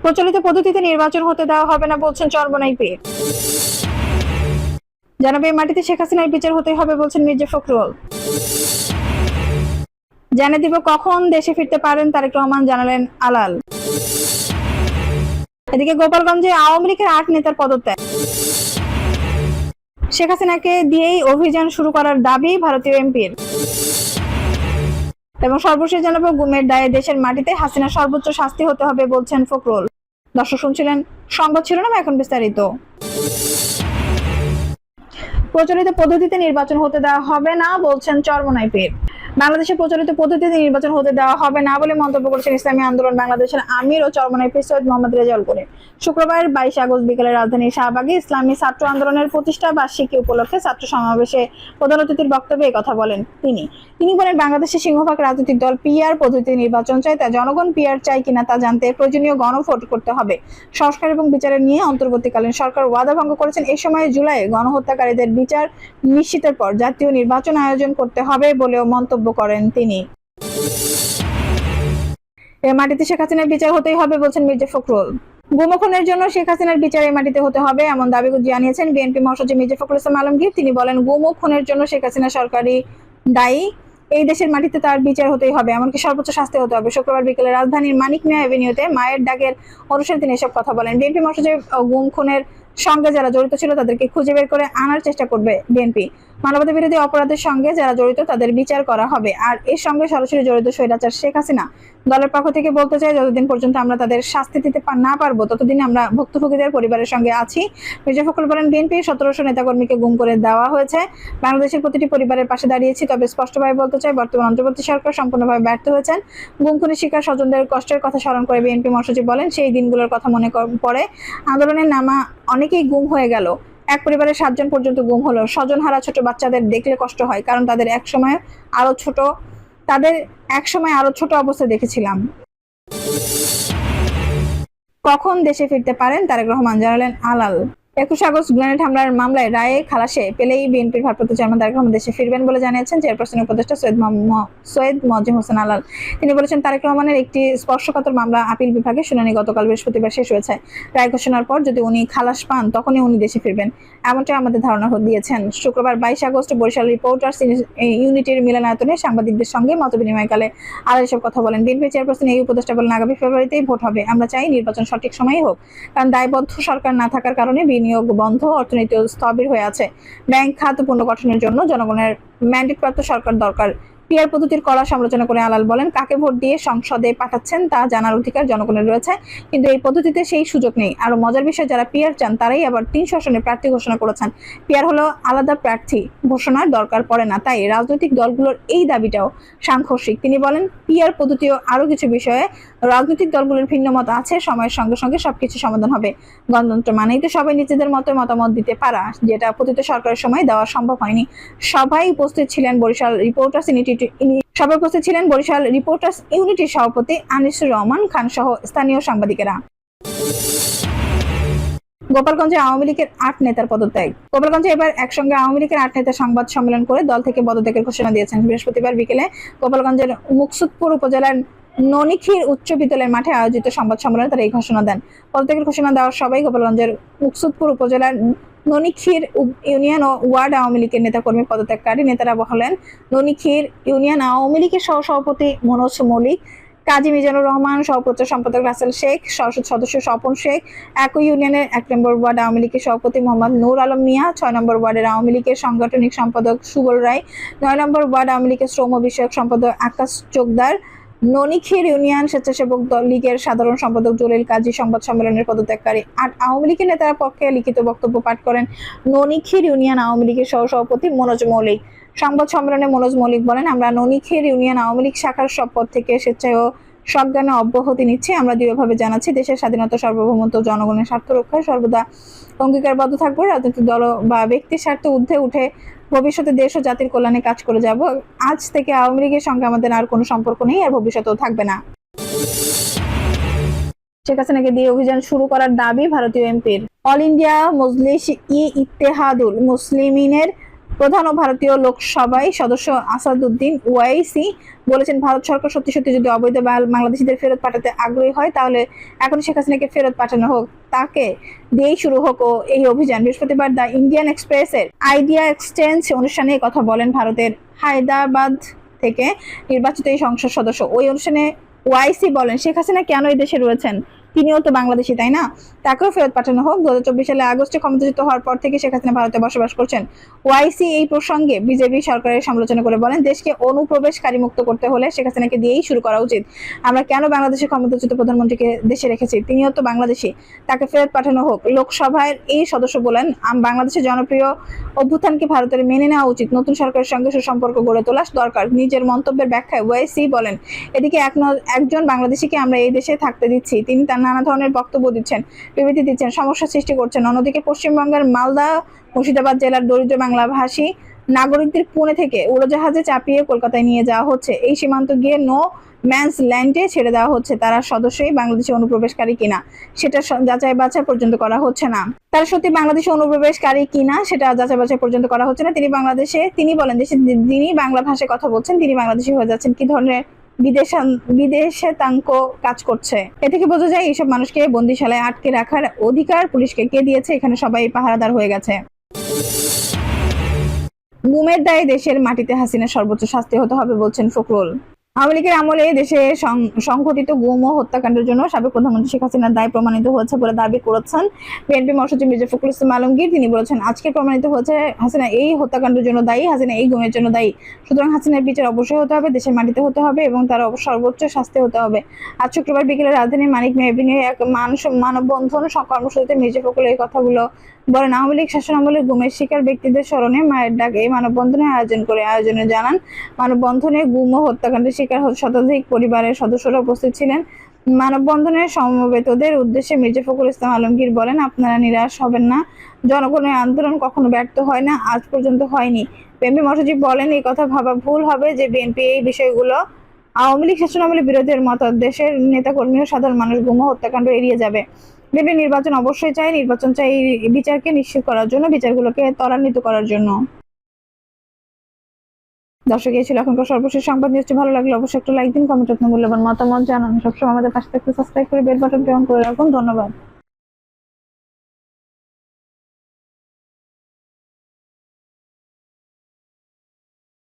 প্রচলিত পদ্ধতিতে নির্বাচন হতে দেওয়া হবে না বলছেন চরমোনাই পীর। জানাবে মাটিতে শেখ হাসিনার বিচার হতে হবে বলছেন মির্জা ফখরুল। জানিয়ে দিব কখন দেশে ফিরতে পারেন তারেক রহমান, জানালেন আলাল। এদিকে গোপালগঞ্জে আওয়ামী লীগের 8 নেতার পদত্যাগ। শেখ হাসিনাকে দিয়েই অভিযান শুরু করার দাবি ভারতীয় এমপির। এবং সর্বশেষ জানাবো গুমের দায়ে দেশের মাটিতে হাসিনা সর্বোচ্চ শাস্তি হতে হবে বলছেন ফখরুল। দর্শক শুনছিলেন সংবাদ শিরোনাম, এখন বিস্তারিত। প্রচলিত পদ্ধতিতে নির্বাচন হতে দেওয়া হবে না বলছেন চরমোনাই পীর। বাংলাদেশে প্রচলিত পদ্ধতিতে নির্বাচন হতে দেওয়া হবে না বলে মন্তব্য করেছেন ইসলামী আন্দোলন বাংলাদেশের আমির ও চরমোনাই পীর সৈয়দ মোহাম্মদ রেজাউল করিম। শুক্রবার 22 আগস্ট বিকেলে রাজধানীর শাহবাগে ইসলামী ছাত্র আন্দোলনের প্রতিষ্ঠা বার্ষিকী উপলক্ষে ছাত্র সমাবেশে প্রধান অতিথির বক্তব্যে এই কথা বলেন তিনি বলেন, বাংলাদেশের সিংহভাগ রাজনৈতিক দল পিআর পদ্ধতিতে নির্বাচন চায়, তা জনগণ পিআর চায় কিনা তা জানতে প্রয়োজনীয় গণভোট করতে হবে। সংস্কার এবং বিচারের নিয়ে অন্তর্বর্তীকালীন সরকার ওয়াদা ভঙ্গ করেছেন। এই সময় জুলাইয়ে গণহত্যাকারীদের বিচার নিশ্চিতের পর জাতীয় নির্বাচন আয়োজন করতে হবে বলেও মন্তব্য করেন তিনি। এই মাটিতে শেখ হাসিনার বিচার হতেই হবে বলছেন মির্জা ফখরুল। গুমখুনের জন্য শেখ হাসিনার বিচার এই মাটিতে হতে হবে এমন দাবি জানিয়েছেন বিএনপি মহাসচিব মির্জা ফখরুল ইসলাম আলমগীর। তিনি বলেন, গুমখুনের জন্য শেখ হাসিনা সরকারি দায়ী, এই দেশের মাটিতে তার বিচার হতেই হবে, এমনকি সর্বোচ্চ শাস্তি হতে হবে। শুক্রবার বিকেলে রাজধানীর মানিক মিয়া এভিনিউতে মায়ের ডাকের অনুষ্ঠানে তিনি এসব কথা বলেন। বিএনপি মহাসচিব গুম খুনের সঙ্গে যারা জড়িত ছিল তাদেরকে খুঁজে বের করে আনার চেষ্টা করবে বিএনপি। মানবতা বিরোধী অপরাধের সঙ্গে যারা জড়িত তাদের বিচার করা হবে। আর এর সঙ্গে সরাসরি জড়িত স্বৈরাচার শেখ হাসিনা দলের পক্ষ থেকে বলতে চাই, যতদিন পর্যন্ত আমরা তাদের শাস্তি দিতে না পারবো ততদিন আমরা ভুক্তভোগীদের পরিবারের সঙ্গে আছি। মির্জা ফখরুল বলেন, বিএনপির 1700 নেতাকর্মীকে গুম করে দেওয়া হয়েছে। বাংলাদেশের প্রতিটি পরিবারের পাশে দাঁড়িয়েছি, তবে স্পষ্টভাবে বলতে চাই, বর্তমান অন্তর্বর্তী সরকার সম্পূর্ণভাবে ব্যর্থ হয়েছেন। গুম খুনের শিকার স্বজনদের কষ্টের কথা স্মরণ করে বিএনপি মহাসচিব বলেন, সেই দিনগুলোর কথা মনে পড়ে। আন্দোলনের নামা অনেকেই গুম হয়ে গেল। এক পরিবারের 7 জন পর্যন্ত গুম হলো। স্বজনহারা ছোট বাচ্চাদের দেখলে কষ্ট হয়, কারণ তাদের এক সময় আরো ছোট অবস্থায় দেখেছিলাম। কখন দেশে ফিরতে পারেন তারেক রহমান, জানালেন আলাল। 21 আগস্ট গ্রেনেড হামলার মামলায় রায়ে খালাসে পেলেই বিএনপির ভারপ্রাপ্ত চেয়ারম্যান তারেক রহমান দেশে ফিরবেন বলে জানিয়েছেন চেয়ারপারসনের উপদেষ্টা সৈয়দ মোয়াজ্জেম হোসেন আলাল। তিনি বলেছেন, তারেক রহমানের একটি স্পর্শকাতর মামলা আপিল বিভাগে শুনানি গতকাল বৃহস্পতিবার শেষ হয়েছে। রায় ঘোষণার পর যদি উনি খালাস পান তখনই উনি দেশে ফিরবেন, এমনটাই আমাদের ধারণা দিয়েছেন। শুক্রবার 22 আগস্ট বরিশাল রিপোর্টার্স ইউনিটির মিলনায়তনে সাংবাদিকদের সঙ্গে মতবিনিময়কালে আলাল এসব কথা বলেন। বিএনপি চেয়ারপারসন এই উপদেষ্টা বলেন, আগামী ফেব্রুয়ারিতেই ভোট হবে। আমরা চাই নির্বাচন সঠিক সময়ই হোক, কারণ দায়বদ্ধ সরকার না থাকার কারণে বিনিয়োগ বন্ধ, অর্থনীতি স্থবির হয়ে আছে। ব্যাংক খাত পুনর্গঠনের জন্য জনগণের ম্যান্ডেটপ্রাপ্ত সরকার দরকার। পিআর পদ্ধতির কড়া সমালোচনা করে আলাল বলেন, কাকে ভোট দিয়ে সংসদে পাঠাচ্ছেন তা জানার অধিকার জনগণের রয়েছে, কিন্তু এই পদ্ধতিতে সেই সুযোগ নেই। আরো মজার বিষয়, যারা পিআর চান তারাই আবার 300 আসনে প্রার্থী ঘোষণা করেছেন। পিআর হলো আলাদা প্রার্থী ঘোষণার দরকার পড়ে না, তাই রাজনৈতিক দলগুলোর এই দাবিটাও সাংঘর্ষিক। তিনি বলেন, পিআর পদ্ধতিও আরো কিছু বিষয়ে রাজনৈতিক দলগুলোর ভিন্ন মত আছে, সময়ের সঙ্গে সঙ্গে সবকিছু সমাধান হবে। গণতন্ত্র মানেই তো সবাই নিজেদের মতো মতামত দিতে পারা, যেটা পতিত সরকারের সময় দেওয়া সম্ভব হয়নি। সবাই উপস্থিত ছিলেন বরিশাল রিপোর্টার্স ইউনিটির সভাপতি আনিসুর রহমান খান সহ স্থানীয় সাংবাদিকেরা। গোপালগঞ্জে আওয়ামী লীগের 8 নেতার পদত্যাগ। গোপালগঞ্জে এবার একসঙ্গে আওয়ামী লীগের 8 নেতা সংবাদ সম্মেলন করে দল থেকে পদত্যাগের ঘোষণা দিয়েছেন। বৃহস্পতিবার বিকেলে গোপালগঞ্জের মুকসুদপুর উপজেলার ননিখির উচ্চ বিদ্যালয়ের মাঠে আয়োজিত সংবাদ সম্মেলনে তারা এই ঘোষণা দেন। পদত্যাগের ঘোষণা দেওয়ার সবাই গোপালগঞ্জের মুকসুদপুর উপজেলার ননিখির ইউনিয়ন ও ওয়ার্ড আওয়ামী লীগের নেতাকর্মী পদত্যাগকারী নেতারা হলেন ননিখির ইউনিয়ন আওয়ামী লীগের সহসভাপতি মনোজ মৌলিক, কাজী মিজানুর রহমান, সহপ্রচার সম্পাদক রাসেল শেখ, সংসদ সদস্য স্বপন শেখ, একই ইউনিয়নের 1 নম্বর ওয়ার্ড আওয়ামী লীগের সভাপতি মোহাম্মদ নূর আলম মিয়া, 6 নম্বর ওয়ার্ডের আওয়ামী লীগের সাংগঠনিক সম্পাদক সুবল রায়, 9 নম্বর ওয়ার্ড আওয়ামী লীগের শ্রম বিষয়ক সম্পাদক আকাশ চোকদার, ননিখির ইউনিয়ন স্বেচ্ছাসেবক লীগের সাধারণ সম্পাদক জলিল কাজী। সংবাদ সম্মেলনের পদত্যাগকারী 8 আওয়ামী লীগের নেতার পক্ষে লিখিত বক্তব্য পাঠ করেন ননিখির ইউনিয়ন আওয়ামী লীগের সহসভাপতি মনোজ মৌলিক। সংবাদ সম্মেলনে মনোজ মৌলিক বলেন, আমরা ননিখির ইউনিয়ন আওয়ামী লীগ শাখার সব পদ থেকে স্বেচ্ছায় ও সজ্ঞানে অব্যাহতি নিচ্ছি। আমরা দৃঢ়ভাবে জানাচ্ছি, দেশের স্বাধীনতা, সার্বভৌমত্ব, জনগণের স্বার্থ রক্ষায় সর্বদা অঙ্গীকারবদ্ধ থাকবো। রাজনৈতিক দল বা ব্যক্তির স্বার্থে ঊর্ধ্বে উঠে ভবিষ্যতে দেশ ও জাতির কল্যাণে কাজ করে যাব। আজ থেকে আওয়ামী লীগের সঙ্গে আমাদের আর কোনো সম্পর্ক নেই, আর ভবিষ্যতেও থাকবে না। শেখ হাসিনাকে দিয়ে অভিযান শুরু করার দাবি ভারতীয় এমপির। অল ইন্ডিয়া মজলিস ইত্তেহাদুল মুসলিমিনের প্রধান ও ভারতীয় লোকসভায় সদস্য আসাদুদ্দিন ওয়াইসি বলেছেন, ভারত সরকার সত্যি সত্যি যদি অবৈধ বাংলাদেশিদের ফেরত পাঠাতে আগ্রহী হয় তাহলে এখন শেখ হাসিনাকে ফেরত পাঠানো হোক, তাকে দিয়েই শুরু হোক ও এই অভিযান। বৃহস্পতিবার দ্য ইন্ডিয়ান এক্সপ্রেসের আইডিয়া এক্সচেঞ্জ অনুষ্ঠানে কথা বলেন ভারতের হায়দ্রাবাদ থেকে নির্বাচিত এই সংসদ সদস্য। ওই অনুষ্ঠানে ওয়াইসি বলেন, শেখ হাসিনা কেন এই দেশে রয়েছেন, তিনিও তো বাংলাদেশি তাই না, তাকেও ফেরত পাঠানো হোক। 2024 সালে আগস্টে ক্ষমতাচ্যুত হওয়ার পর থেকে শেখ হাসিনা ভারতে বসবাস করছেন। ওয়াইসি এই প্রসঙ্গে বিজেপি সরকারের সমালোচনা করে বলেন, দেশকে অনুপ্রবেশকারী মুক্ত করতে হলে শেখ হাসিনাকে দিয়েই শুরু করা উচিত। আমরা কেন বাংলাদেশের ক্ষমতাচ্যুত প্রধানমন্ত্রীকে দেশে রেখেছি, তিনিও তো বাংলাদেশি, তাকে ফেরত পাঠানো হোক। লোকসভার এই সদস্য বলেন, বাংলাদেশের জনপ্রিয় অভ্যুত্থানকে ভারতের মেনে নেওয়া উচিত, নতুন সরকারের সঙ্গে সুসম্পর্ক গড়ে তোলা দরকার। নিজের মন্তব্যের ব্যাখ্যায় ওয়াইসি বলেন, এদিকে একজন বাংলাদেশিকে আমরা এই দেশে থাকতে দিচ্ছি, তিনি তার নানা ধরনের বক্তব্য দিচ্ছেন, বিবৃতি দিচ্ছেন, সমস্যা সৃষ্টি করছেন। অন্যদিকে পশ্চিমবঙ্গের মালদা মুর্শিদাবাদ জেলার দরিদ্র বাংলাভাষী নাগরিকদের পুনে থেকে উড়োজাহাজে চাপিয়ে কলকাতায় নিয়ে যাওয়া হচ্ছে। এই সীমান্ত গিয়ে নো ম্যানস ল্যান্ডে ছেড়ে দেওয়া হচ্ছে। তারা সদস্যই বাংলাদেশি অনুপ্রবেশকারী কিনা সেটা যাচাই বাছাই পর্যন্ত করা হচ্ছে না। তারা সত্যি বাংলাদেশি অনুপ্রবেশকারী কিনা সেটা যাচাই বাছাই পর্যন্ত করা হচ্ছে না। তিনি বলেন, যিনি বাংলা ভাষায় কথা বলছেন তিনি বাংলাদেশি হয়ে যাচ্ছেন। কি ধরনের বিদেশাঙ্ক কাজ করছে। এ থেকে বোঝা যায় এইসব মানুষকে বন্দিশালায় আটকে রাখার অধিকার পুলিশকে কে দিয়েছে, এখানে সবাই পাহারাদার হয়ে গেছে। গুমের দায়ে দেশের মাটিতে হাসিনার সর্বোচ্চ শাস্তি হতে হবে বলছেন ফখরুল। আওয়ামী লীগের আমলে দেশে সংঘটিত গুম ও হত্যাকাণ্ডের জন্য সাবেক প্রধানমন্ত্রী শেখ হাসিনার দায় প্রমাণিত হয়েছে বলে দাবি করেছেন বিএনপি মহাসচিব মির্জা ফখরুল ইসলাম আলমগীর। তিনি বলেছেন, আজকে প্রমাণিত হয়েছে হাসিনা এই হত্যাকাণ্ডের জন্য দায়ী, হাসিনা এই গুমের জন্য দায়ী। সুতরাং হাসিনার বিচার অবশ্যই হতে হবে, দেশের মাটিতে হতে হবে এবং তার সর্বোচ্চ শাস্তি হতে হবে। আজ শুক্রবার বিকেলে রাজধানীর মানিক মেয়ে এভিনিউ এক মানববন্ধন কর্মসূচিতে মির্জা ফখরুল এই কথাগুলো বলেন। আওয়ামী লীগ শাসন আমলে গুমের শিকার ব্যক্তিদের স্মরণে মায়ের ডাক এই মানববন্ধনের আয়োজনে জানান, মানববন্ধনে গুম ও হত্যাকাণ্ডের শিকার শতাধিক পরিবারের সদস্যরা উপস্থিত ছিলেন। মানববন্ধনের সমবেতদের উদ্দেশ্যে মির্জা ফখরুল ইসলাম আলমগীর বলেন, আপনারা নিরাশ হবেন না, জনগণের আন্দোলন কখনো ব্যর্থ হয় না, আজ পর্যন্ত হয়নি। বিএনপি মহাসচিব বলেন, এই কথা ভাবা ভুল হবে যে বিএনপি এই বিষয়গুলো আওয়ামী লীগ শাসনামলে বিরোধীর মতো দেশের নেতাকর্মী ও সাধারণ মানুষ গুম ও হত্যাকাণ্ড এড়িয়ে যাবে। বিএনপি নির্বাচন অবশ্যই চাই, নির্বাচন চাই বিচারকে নিশ্চিত করার জন্য, বিচারগুলোকে ত্বরান্বিত করার জন্য। দর্শক, এই ছিল এখনকার সর্বশেষ সংবাদ। নিউজটি ভালো লাগলে অবশ্যই একটা লাইক দিন, কমেন্ট আপনার মূল্যবান মতামত জানান। সবসময় আমাদের পাশে থাকতে সাবস্ক্রাইব করে বেল বাটনটি অন করে রাখুন। ধন্যবাদ।